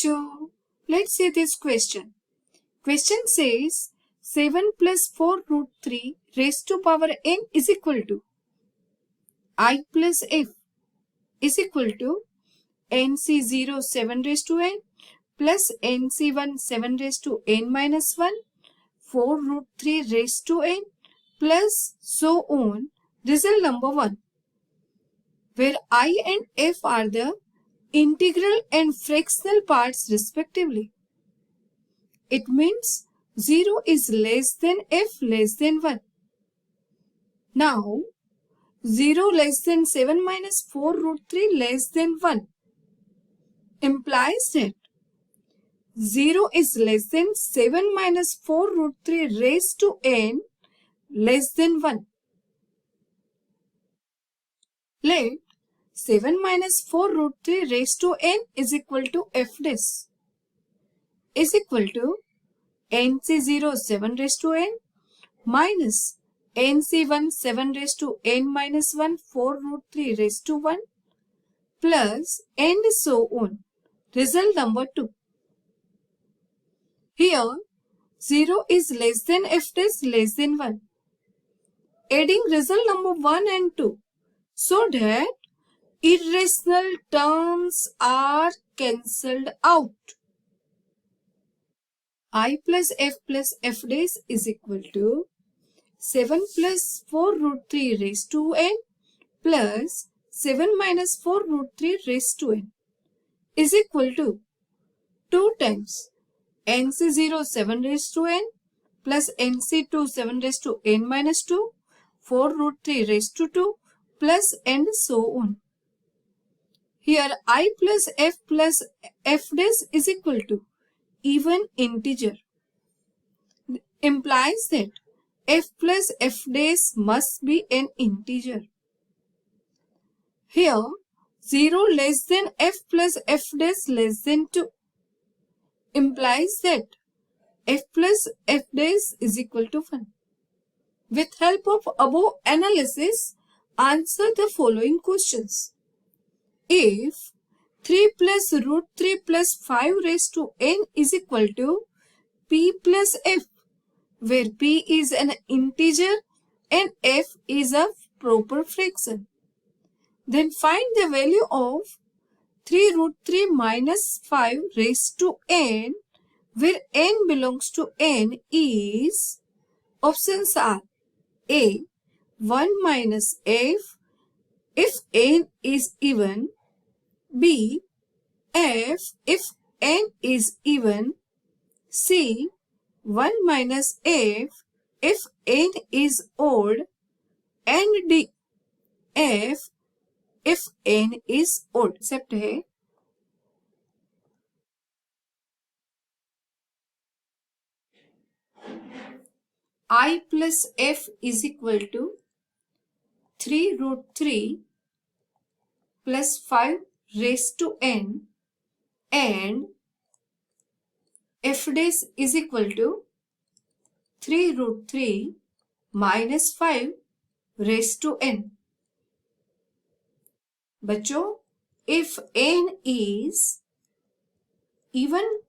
बच्चों, let's see this question. Question says 7 plus 4 root 3 raised to power n is equal to I plus f is equal to nc0 7 raised to n plus nc1 7 raised to n minus 1 4 root 3 raised to n plus so on. Result number 1, where I and f are the integral and fractional parts respectively. It means 0 is less than f less than 1. Now, 0 less than 7 minus 4 root 3 less than 1 implies that 0 is less than 7 minus 4 root 3 raised to n less than 1. Let 7 minus 4 root 3 raised to n is equal to f dash is equal to nc0 7 raised to n minus nc1 7 raised to n minus 1 4 root 3 raised to 1 plus and so on. Result number 2. Here 0 is less than f dash less than 1. Adding result number 1 and 2 so that irrational terms are cancelled out. I plus f dash is equal to 7 plus 4 root 3 raised to n plus 7 minus 4 root 3 raised to n is equal to 2 times nc0 7 raised to n plus nc2 7 raised to n minus 2 4 root 3 raised to 2 plus and so on. Here I plus f dash is equal to even integer. Implies that f plus f dash must be an integer. Here 0 less than f plus f dash less than 2 implies that f plus f dash is equal to 1. With help of above analysis, answer the following questions. If 3 plus root 3 plus 5 raised to n is equal to p plus f, where p is an integer and f is a proper fraction, then find the value of 3 root 3 minus 5 raised to n, where n belongs to n is, options are A, 1 minus f if n is even, B, f if n is even, C, 1 minus f if n is odd, and D, f if n is odd. Except है I plus f is equal to 3 root 3 plus 5 raised to n and f dash is equal to 3 root 3 minus 5 raised to n. बच्चों, if n is even,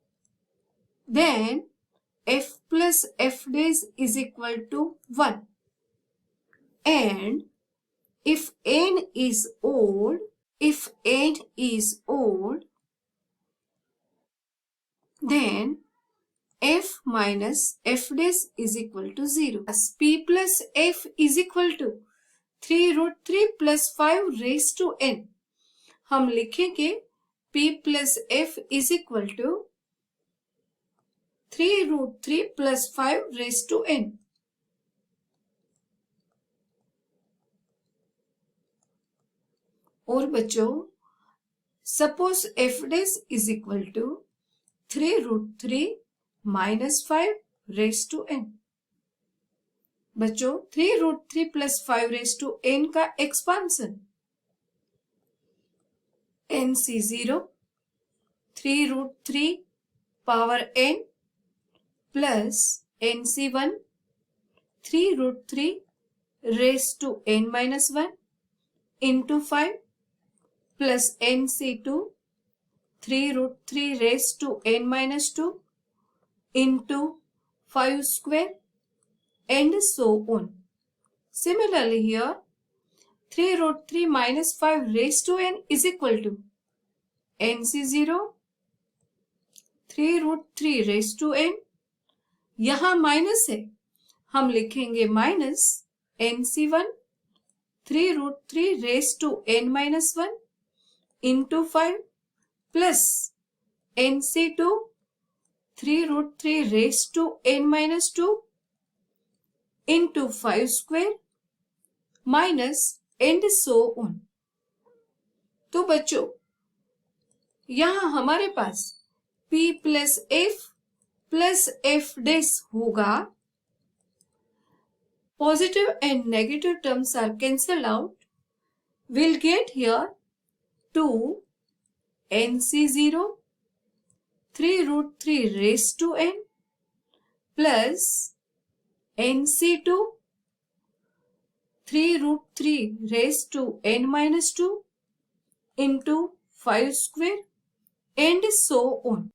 then f plus f dash is equal to 1. And if n is odd, then f minus f dash is equal to 0. As p plus f is equal to 3 root 3 plus 5 raised to n. हम लिखेंगे p plus f is equal to 3 root 3 plus 5 raised to n. और बच्चों, suppose f dash is equal to 3 root 3 minus 5 raised to n. बच्चों, 3 root 3 plus 5 raised to n का expansion nc0 3 root 3 power n plus nc1 3 root 3 raised to n minus 1 into 5 plus nc2 3 root 3 raised to n minus 2 into 5 square and so on. Similarly here 3 root 3 minus 5 raised to n is equal to nc0 3 root 3 raised to n, यहाँ minus है, हम लिखेंगे minus nc1 3 root 3 raised to n minus 1 into 5 plus nc2 3 root 3 raised to n minus 2 into 5 square minus and so on. तो बच्चों यहाँ हमारे पास p plus f dash होगा. Positive and negative terms are cancelled out. We'll get here 2 nc0 3 root 3 raised to n plus nc2 3 root 3 raised to n minus 2 into 5 square and so on.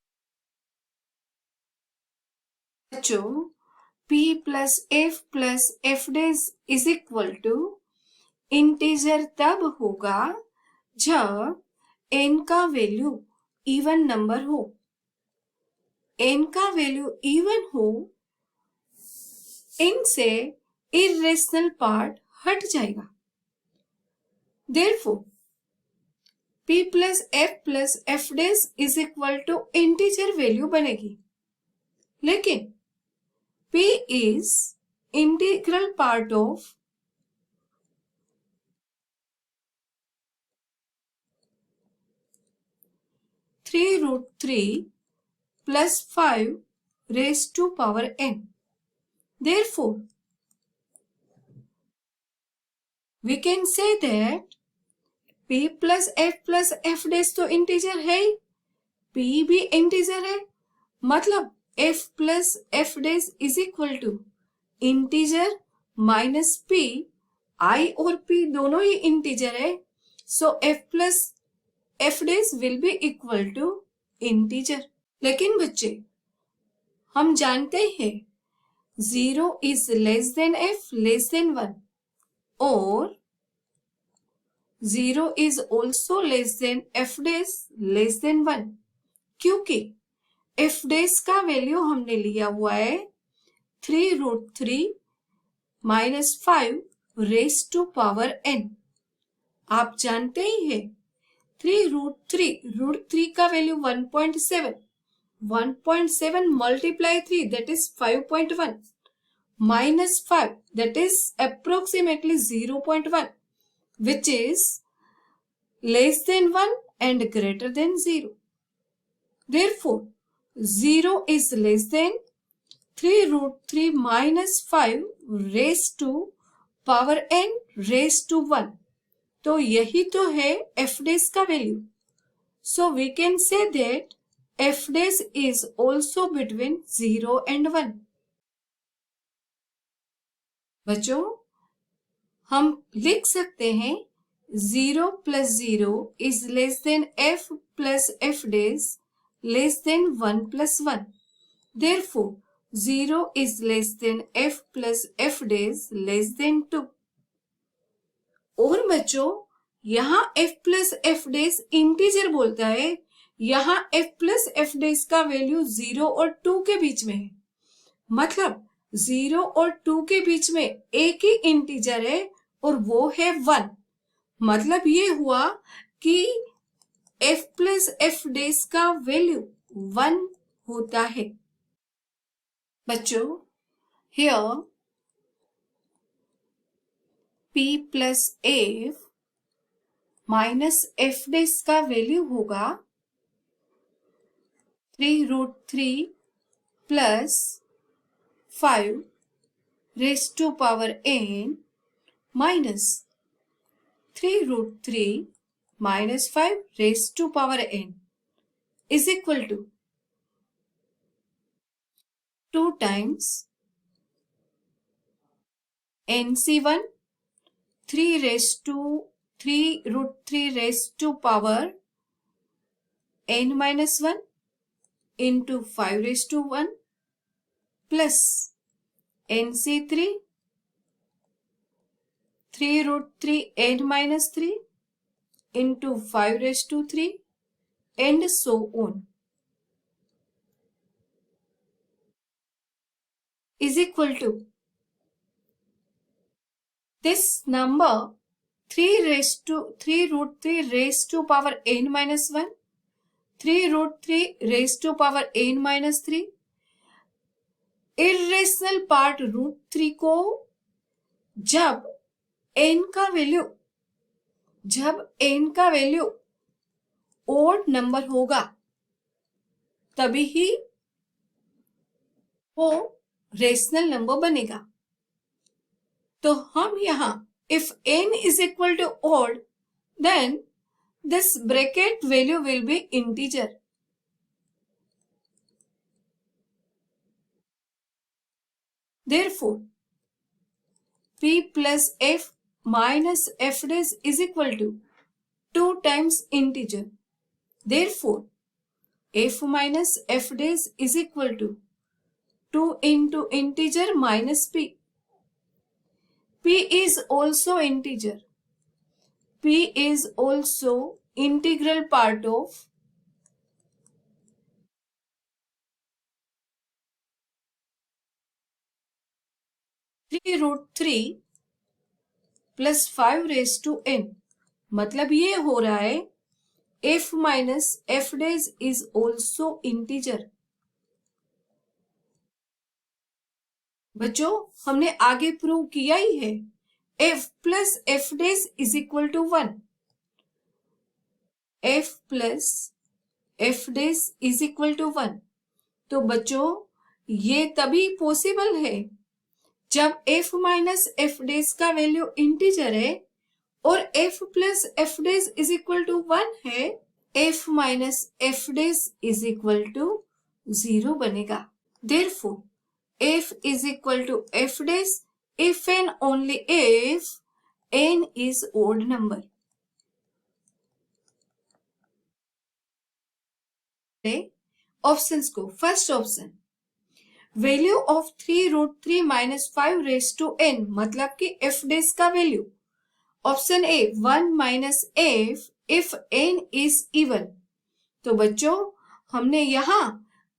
बच्चों p plus f dash is equal to integer तब होगा जब n का value even number हो. n का value even हो, इनसे irrational part हट जाएगा. Therefore, p plus f dash is equal to integer value बनेगी. लेकिन p is integral part of three root 3 plus 5 raised to power n. Therefore, we can say that p plus f dash तो integer है ही, p भी integer है, मतलब f plus f dash is equal to integer minus p. i और p दोनों ही integer है, so f plus f dash will be equal to integer. लेकिन बच्चे हम जानते हैं 0 is less than f less than 1 और 0 is also less than f dash less than 1, क्योंकि f dash का वैल्यू हमने लिया हुआ है 3 root 3 minus 5 raised to power n. आप जानते ही हैं 3 root 3 का value 1.7 multiply 3 that is 5.1 minus 5 that is approximately 0.1 which is less than 1 and greater than 0. Therefore, 0 is less than 3 root 3 minus 5 raised to power n raised to 1. तो यही तो है f dash का value. So we can say that f dash is also between 0 and 1. बच्चों हम लिख सकते हैं 0 plus 0 is less than f plus f dash less than 1 plus 1. Therefore, 0 is less than f plus f dash less than 2. और बच्चों यहाँ f plus f dash integer बोलता है, यहाँ f plus f dash का वैल्यू 0 और 2 के बीच में है, मतलब 0 और 2 के बीच में एक ही इंटीजर है और वो है 1. मतलब ये हुआ कि f plus f dash का वैल्यू 1 होता है. बच्चों here p plus f minus f dash का वैल्यू होगा 3 root 3 plus 5 raised to power n minus 3 root 3 minus 5 raised to power n is equal to 2 times nc1 3 root 3 raised to power n minus 1 into 5 raised to 1 plus nc3 3 root 3 n minus 3 into 5 raised to 3 and so on is equal to this number 3 root 3 raised to power n minus 1, 3 root 3 raised to power n minus 3, irrational part root 3 को जब n का value odd number होगा तभी ही वो rational number बनेगा। तो हम यहाँ if n is equal to odd, then this bracket value will be integer. Therefore, p plus f minus f dash is equal to 2 times integer. Therefore, f minus f dash is equal to 2 into integer minus p. P is also integer. P is also integral part of 3 root 3 plus 5 raised to n. मतलब ये हो रहा है f minus f dash is also integer. बच्चों हमने आगे prove किया ही है f plus f dash is equal to 1. f plus f dash is equal to 1. तो बच्चों ये तभी पॉसिबल है जब f माइनस f dash का वैल्यू इंटीजर है और f plus f dash is equal to 1 है, f minus f dash is equal to 0 बनेगा। Therefore, f is equal to f dash if and only if n is odd number. Options को, first option value of 3 root 3 minus 5 raise to n मतलब कि f dash का value option A 1 minus f if n is even. तो बच्चों हमने यहाँ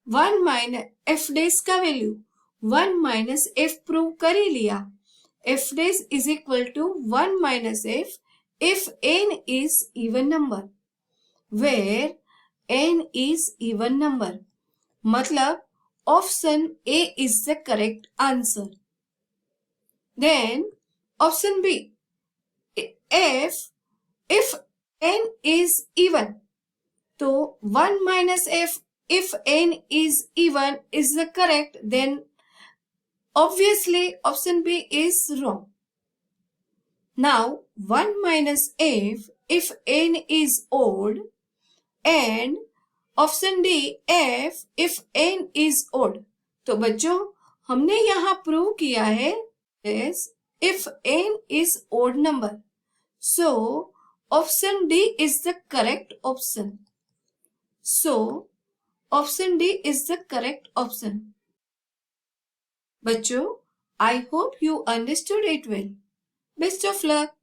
1 minus f dash का value 1 minus f prove कर ही लिया। f dash is equal to 1 minus f if n is even number, where n is even number, मतलब option A is the correct answer. Then option B, if n is even, तो 1 minus f if n is even is the correct, then obviously option B is wrong. Now 1 minus f if n is odd and option D f if n is odd. तो बच्चों हमने यहाँ prove किया है if n is odd number, so option D is the correct option. So option D is the correct option. बच्चों I hope you understood it well. Best of luck.